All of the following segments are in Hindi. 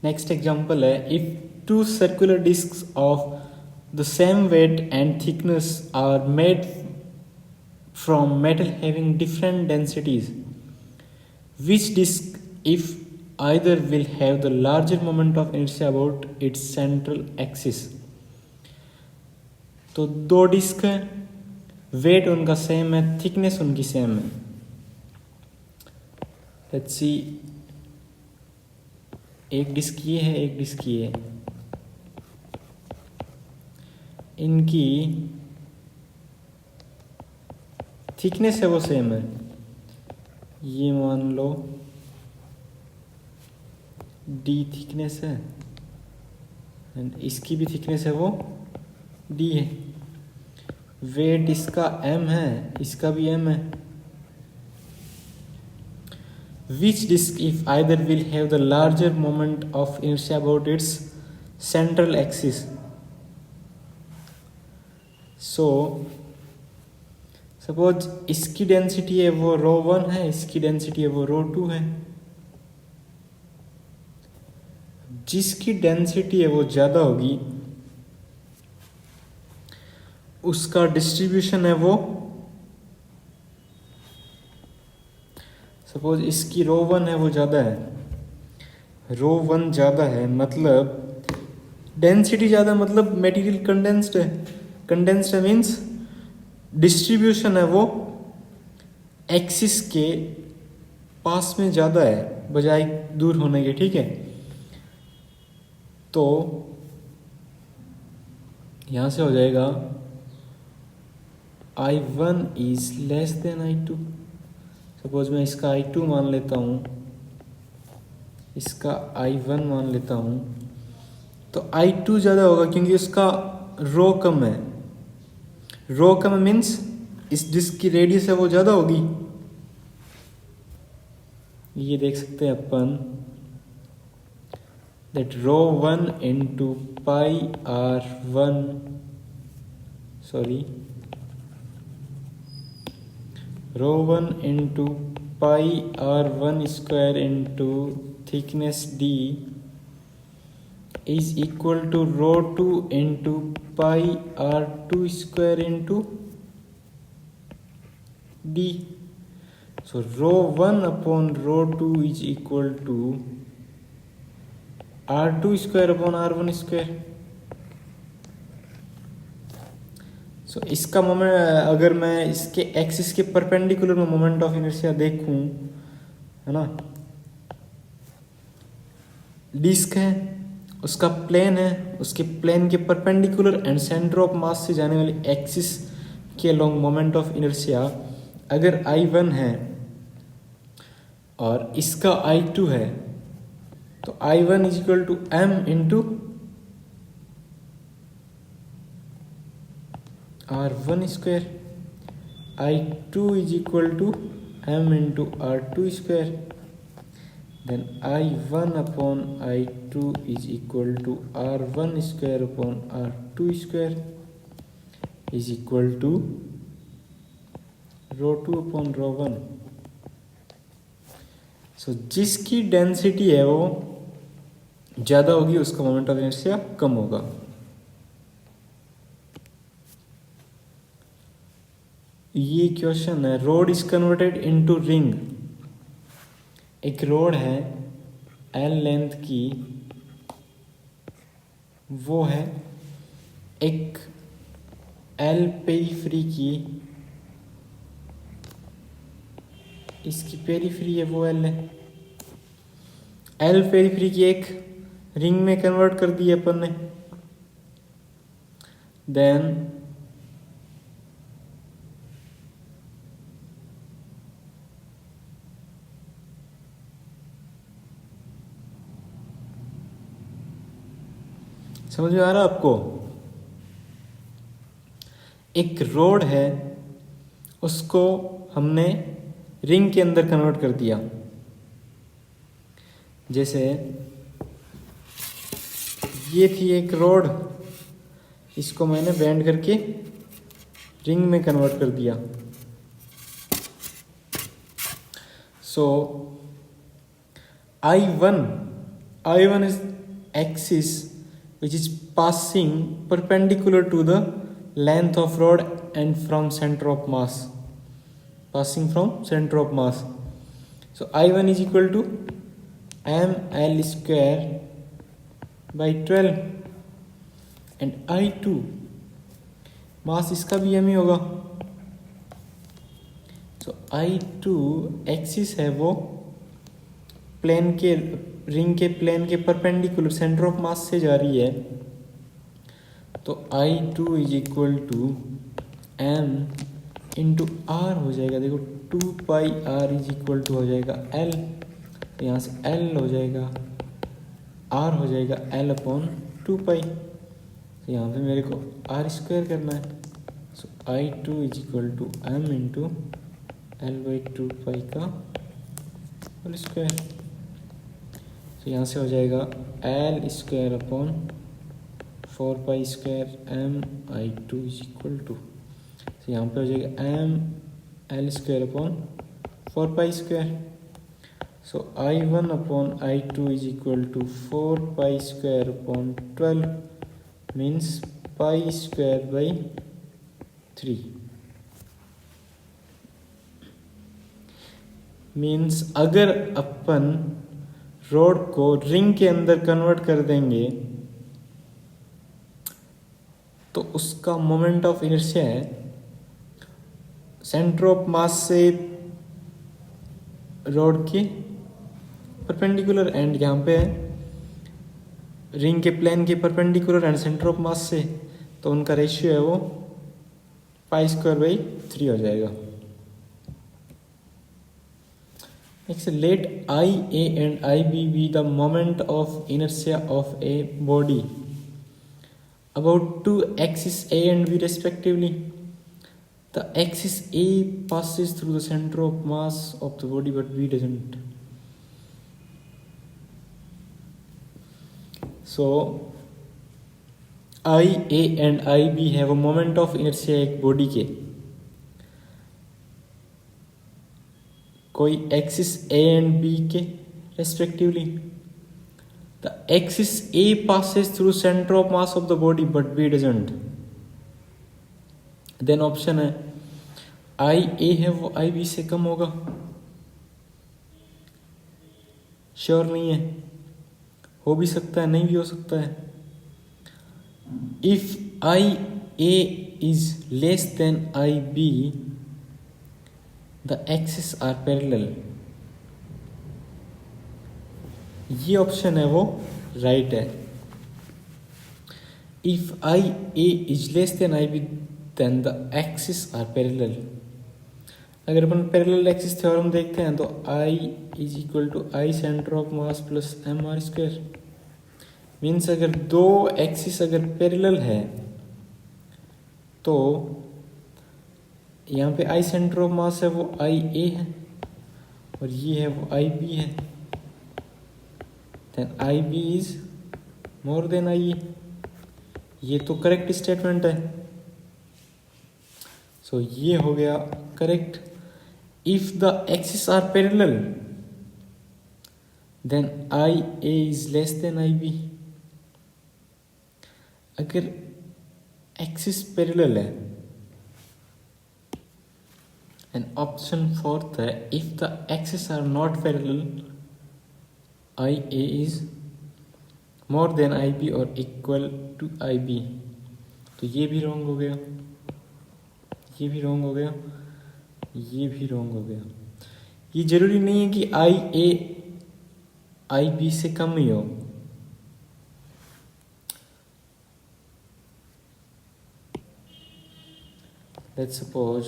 नेक्स्ट एग्जांपल है, if two circular discs of the same weight and thickness are made from metal having different densities, which disc if either will have the larger moment of inertia about its central axis। तो दो डिस्क है, वेट उनका सेम है, थिकनेस उनकी सेम है। लेट्स सी, एक डिस्क ये है, एक डिस्क ये है, इनकी थिकनेस है वो सेम है। ये मान लो डी थिकनेस है एंड इसकी भी थिकनेस है वो डी है। वेट इसका एम है, इसका भी एम है। Which disc if either will have the larger moment of inertia about its central axis. So suppose इसकी डेंसिटी है वो ρ1 है, इसकी डेंसिटी है वो ρ2 है। जिसकी डेंसिटी है वो ज़्यादा होगी उसका डिस्ट्रीब्यूशन है वो, सपोज इसकी ρ1 है वो ज़्यादा है, ρ1 ज़्यादा है मतलब डेंसिटी ज़्यादा, मतलब मटेरियल कंडेंस्ड है। कंडेंस्ड है मीन्स डिस्ट्रीब्यूशन है वो एक्सिस के पास में ज़्यादा है बजाय दूर होने के, ठीक है। तो यहाँ से हो जाएगा I1 is less then I2। Suppose मैं इसका I2 मान लेता हूँ, इसका I1 मान लेता हूँ, तो I2 ज़्यादा होगा क्योंकि उसका रो कम है। रो कम मीन्स इस डिस्क की रेडियस है वो ज़्यादा होगी। ये देख सकते हैं अपन that ρ1 into pi r1 ρ1 into pi r1 square into thickness d is equal to ρ2 into pi r2 square into d। So ρ1 upon ρ2 is equal to r2 square upon r1 square. So इसका मोमेंट, अगर मैं इसके एक्सिस के परपेंडिकुलर में मोमेंट ऑफ इनर्शिया देखूं, है ना, डिस्क है, उसका प्लेन है, उसके प्लेन के परपेंडिकुलर एंड सेंटर ऑफ मास से जाने वाली एक्सिस के अलोंग मोमेंट ऑफ इनर्शिया अगर I1 है और इसका I2 है, तो I1 is equal to m into R1 square, I2 is equal to m into R2 square, then I1 upon I2 is equal to R1 square upon R2 square is equal to ρ2 upon ρ1। So जिसकी डेंसिटी है वो ज़्यादा होगी उसका मोमेंट ऑफ इनर्शिया कम होगा। ये क्वेश्चन है, road is converted into ring. एक रोड है L लेंथ की, वो है एक L पेरीफ्री की, इसकी पेरीफ्री है वो L है। L पेरीफ्री की एक रिंग में कन्वर्ट कर दी अपन ने, देन समझ में आ रहा आपको? एक रोड है, उसको हमने रिंग के अंदर कन्वर्ट कर दिया। जैसे ये थी एक रोड, इसको मैंने बेंड करके रिंग में कन्वर्ट कर दिया। सो I1 I1 is axis which is passing perpendicular to the length of rod and from center of mass, passing from center of mass. So I1 is equal to ml square by 12 and I2 मास इसका भी m ही होगा. सो I2 एक्सिस है वो प्लेन के रिंग के प्लेन के परपेंडिकुलर सेंटर ऑफ मास से जा रही है. तो I2 is equal to m into R हो जाएगा. देखो 2 pi R is equal to हो जाएगा l. तो यहाँ से l हो जाएगा, r हो जाएगा l अपॉन 2 पाई. तो यहाँ पे मेरे को आर स्क्वायर करना है. So I2 is equal to m into L by 2 pi का होल स्क्वायर. तो यहाँ से हो जाएगा L square upon 4 pi square m I2 is equal to. तो यहाँ पे हो जाएगा m L square upon 4 pi square. So I1 upon I2 is equal to 4 pi square upon 12 means pi square by 3. Means अगर अपन रोड को रिंग के अंदर कन्वर्ट कर देंगे तो उसका मोमेंट ऑफ इनर्शिया है सेंटर ऑफ मास से रोड के परपेंडिकुलर एंड यहाँ पे है रिंग के प्लेन के परपेंडिकुलर एंड सेंटर ऑफ मास से. तो उनका रेशियो है वो पाई स्क्वायर बाई 3 हो जाएगा. Next, let I A and I B be the moment of inertia of a body about two axis A and B respectively. The axis A passes through the center of mass of the body but B doesn't. So I A and I B have a moment of inertia एक बॉडी के कोई एक्सिस A and B के respectively. The axis A passes through center of mass of the body but B doesn't. Then option है आई ए है वो आई बी से कम होगा. श्योर नहीं है, हो भी सकता है नहीं भी हो सकता है. If I A is less than I B the axis are parallel. ये ऑप्शन है वो राइट है. If I A is less than I B then the axis are parallel. अगर अपन पैरेलल एक्सिस थ्योरम देखते हैं तो I is equal to I centre of mass plus M R square. Means अगर दो एक्सिस अगर पैरेलल है तो यहाँ पे आई सेंटर ऑफ मास है वो आई ए है और ये है वो आई बी है. Then I B is more than I A. ये तो करेक्ट स्टेटमेंट है. सो ये हो गया correct. If the axes are parallel, then IA is less than IB. अगर एक्सिस पैरेलल है एंड ऑप्शन फोर्थ है if the axis are not parallel IA is more than IB और equal to IB. तो ये भी रॉन्ग हो गया, ये भी रॉन्ग हो गया, ये भी रॉन्ग हो गया. ये जरूरी नहीं है कि आई ए आई बी से कम ही हो. लेट्स सपोज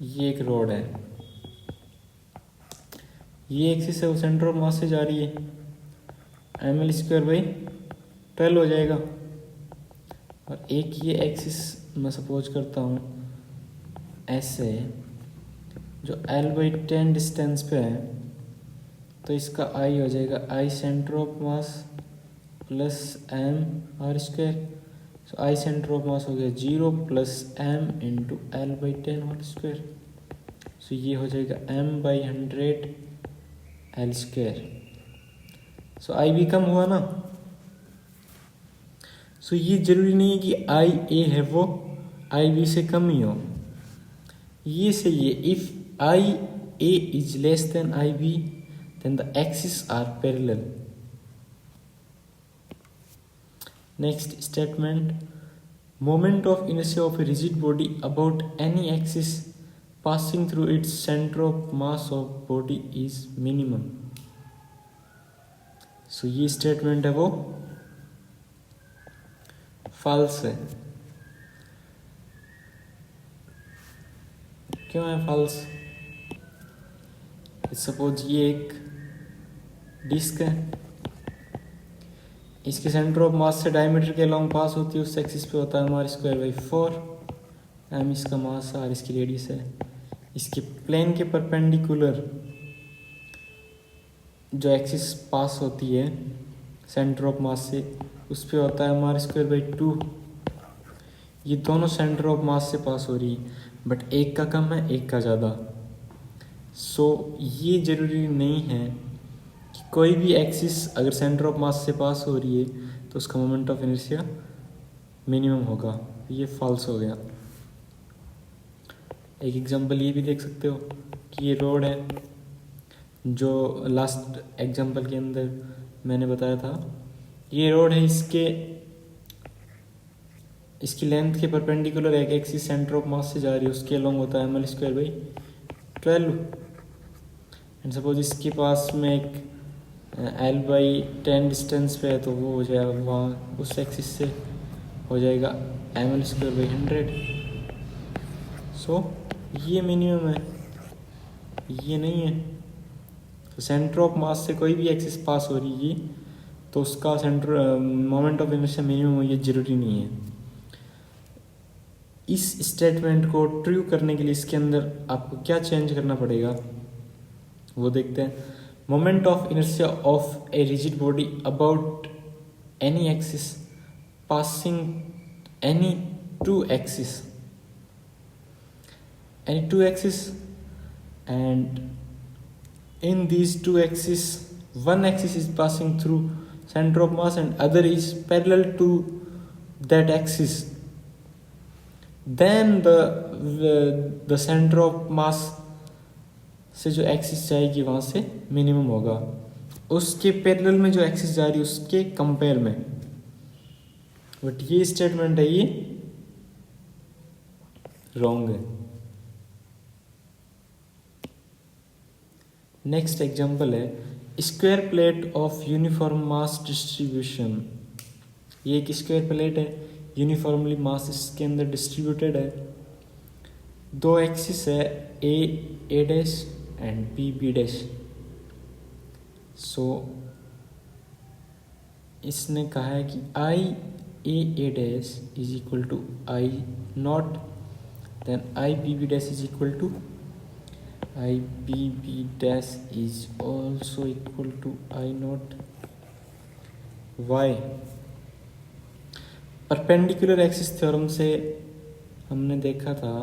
ये एक रोड है, ये एक्सिस है वो सेंटर ऑफ मास से जा रही है. एम एल स्क्वायर बाई 12 हो जाएगा. और एक ये एक्सिस मैं सपोज करता हूँ ऐसे जो L/10 डिस्टेंस पे है तो इसका I हो जाएगा I centre of mass plus M R square. So I centre of mass हो गया 0 plus m into L/10 whole square. So ये हो जाएगा m/100 L square. So I B कम हुआ ना। सो ये जरूरी नहीं है कि आई ए है वो आई बी से कम ही हो, ये सही है। If I A is less than I B then the axis are parallel. Next statement, moment of inertia of a rigid body about any axis passing through its center of mass of body is minimum। सो ये स्टेटमेंट है वो फॉल्स है। क्यों है फॉल्स? सपोज ये एक डिस्क है, इसके सेंटर ऑफ मास से डायमीटर के लॉन्ग पास होती है, उस एक्सिस पे होता है M R square by 4, M इसका मास आर इसकी रेडियस है। इसके प्लेन के परपेंडिकुलर जो एक्सिस पास होती है सेंटर ऑफ मास से, उस पे होता है एम आर स्क्वायर बाई 2। ये दोनों सेंटर ऑफ मास से पास हो रही है, बट एक का कम है एक का ज़्यादा। सो ये जरूरी नहीं है कि कोई भी एक्सिस अगर सेंटर ऑफ मास से पास हो रही है तो उसका मोमेंट ऑफ इनर्शिया मिनिमम होगा। ये फॉल्स हो गया। एक एग्जांपल ये भी देख सकते हो कि ये रोड है, जो लास्ट एग्जांपल के अंदर मैंने बताया था। ये रोड है, इसकी लेंथ के परपेंडिकुलर एक एक्सिस सेंटर ऑफ मास से जा रही है, उसके अलॉन्ग होता है M L square by 12। And suppose इसके पास में एक एल बाई 10 डिस्टेंस पे है, तो वो हो जाएगा वहाँ उस एक्सिस से हो जाएगा एम एल स्क्वायर बाई 100। सो ये मिनिमम है, ये नहीं है। तो सेंटर ऑफ मास से कोई भी एक्सिस पास हो रही है तो उसका centre moment of inertia minimum हो, ये जरूरी नहीं है। इस स्टेटमेंट को ट्रू करने के लिए इसके अंदर आपको क्या चेंज करना पड़ेगा वो देखते हैं। Moment of inertia of a rigid body about any axis passing any two axis and in these two axes one axis is passing through center of mass and other is parallel to that axis, then the center of mass से जो एक्सिस जाएगी वहाँ से मिनिमम होगा, उसके पैरेलल में जो एक्सिस जा रही है उसके कंपेयर में। बट ये स्टेटमेंट है ये रॉन्ग है। नेक्स्ट एग्जांपल है square plate of uniform mass distribution. ये एक स्क्वायर प्लेट है, यूनिफॉर्मली मास इसके अंदर डिस्ट्रीब्यूटेड है। दो एक्सिस है A dash and B dash. So इसने कहा है कि I A dash is equal to I naught, then I B dash is equal to I B dash is also equal to I naught. Why? Perpendicular axis theorem से हमने देखा था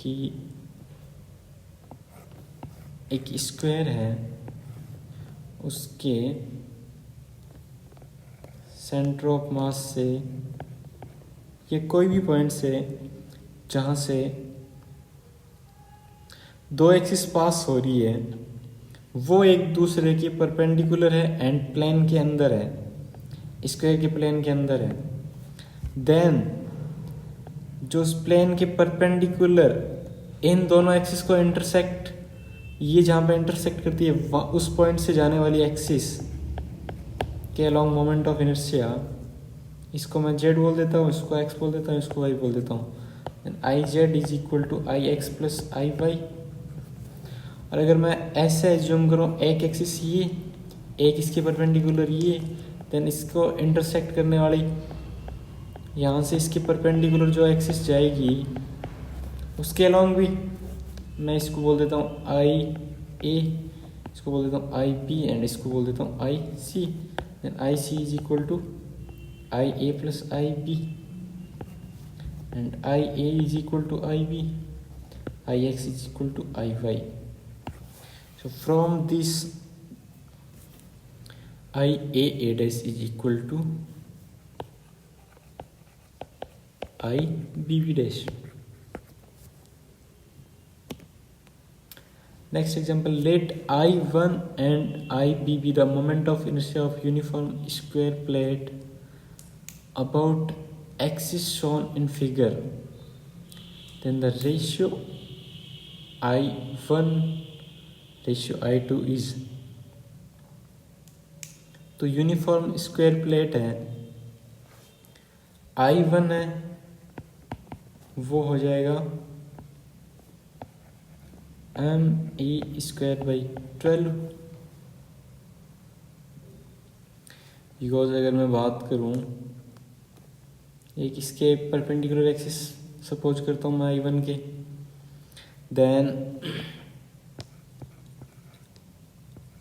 कि एक स्क्वायर है, उसके सेंटर ऑफ मास से या कोई भी पॉइंट से जहाँ से दो एक्सिस पास हो रही है वो एक दूसरे के परपेंडिकुलर है एंड प्लेन के अंदर है, स्क्वायर के प्लेन के अंदर है। देन जो उस प्लेन के परपेंडिकुलर इन दोनों एक्सिस को इंटरसेक्ट, ये जहाँ पे इंटरसेक्ट करती है उस पॉइंट से जाने वाली एक्सिस के अलॉन्ग मोमेंट ऑफ इनर्शिया, इसको मैं जेड बोल देता हूँ, इसको एक्स बोल देता हूँ, इसको वाई बोल देता हूँ। I Z is equal to I X plus I Y. और अगर मैं ऐसे एज्यूम करूँ एक एक्सिस ये, एक इसके परपेंडिकुलर ये, देन इसको इंटरसेक्ट करने वाली यहाँ से इसके परपेंडिकुलर जो एक्सिस जाएगी उसके अलॉन्ग भी मैं इसको बोल देता हूँ आई ए, इसको बोल देता हूँ आई बी एंड इसको बोल देता हूँ I C. Then I C is equal to I A plus I B and I A is equal to I B, I X is equal to I Y. So from this IA dash is equal to IBB dash. Next example, let I1 and IB be the moment of inertia of uniform square plate about axis shown in figure. Then the ratio I1 ratio I2 is, तो यूनिफॉर्म स्क्वायर प्लेट है, I1 है वो हो जाएगा ME स्क्वायर बाई 12। बिकॉज अगर मैं बात करूं एक इसके परपेंडिकुलर एक्सिस सपोज करता हूं मैं I1 के, देन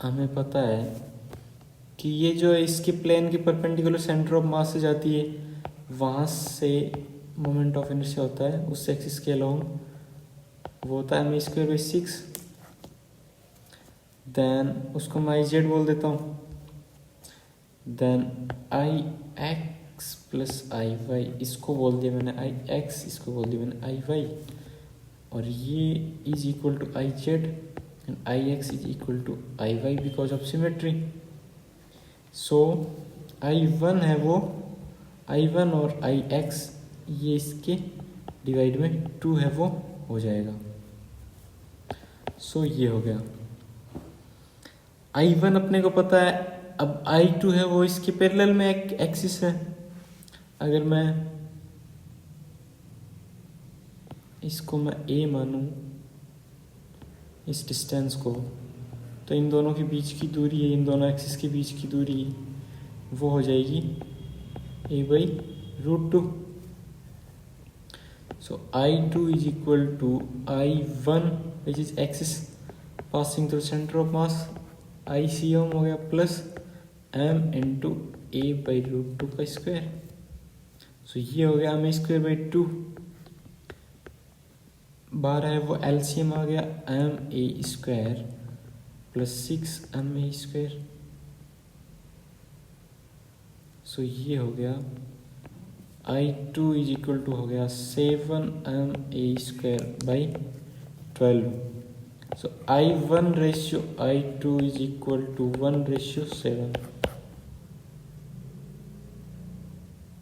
हमें पता है कि ये जो इसके प्लेन के परपेंडिकुलर सेंटर ऑफ मास से जाती है वहाँ से मोमेंट ऑफ इनर्शिया होता है उस एक्सिस के अलोंग, वो होता है m² बाई 6। देन उसको मैं IZ बोल देता हूँ, देन IX प्लस IY इसको बोल दिया मैंने IX, इसको बोल दिया मैंने IY, और ये is equal to IZ and IX is equal to IY because of symmetry. So I1 है वो I1 और IX ये इसके डिवाइड में 2 है वो हो जाएगा। सो ये हो गया I1 अपने को पता है, अब I2 है वो इसके पैरेलल में एक एक्सिस है। अगर मैं इसको मैं A मानूं इस डिस्टेंस को, तो इन दोनों के बीच की दूरी है, इन दोनों एक्सिस के बीच की दूरी वो हो जाएगी A/√2। So I2 is equal to I1 which is axis passing through centre of mass ICM हो गया प्लस M इंटू A/√2 का स्क्वायर। सो ये हो गया m²/2, 12 है वो LCM आ गया MA² प्लस 6MA²। सो ये हो गया I2 इज इक्वल टू हो गया 7MA² by 12। So I1 ratio I2 is equal to 1/7।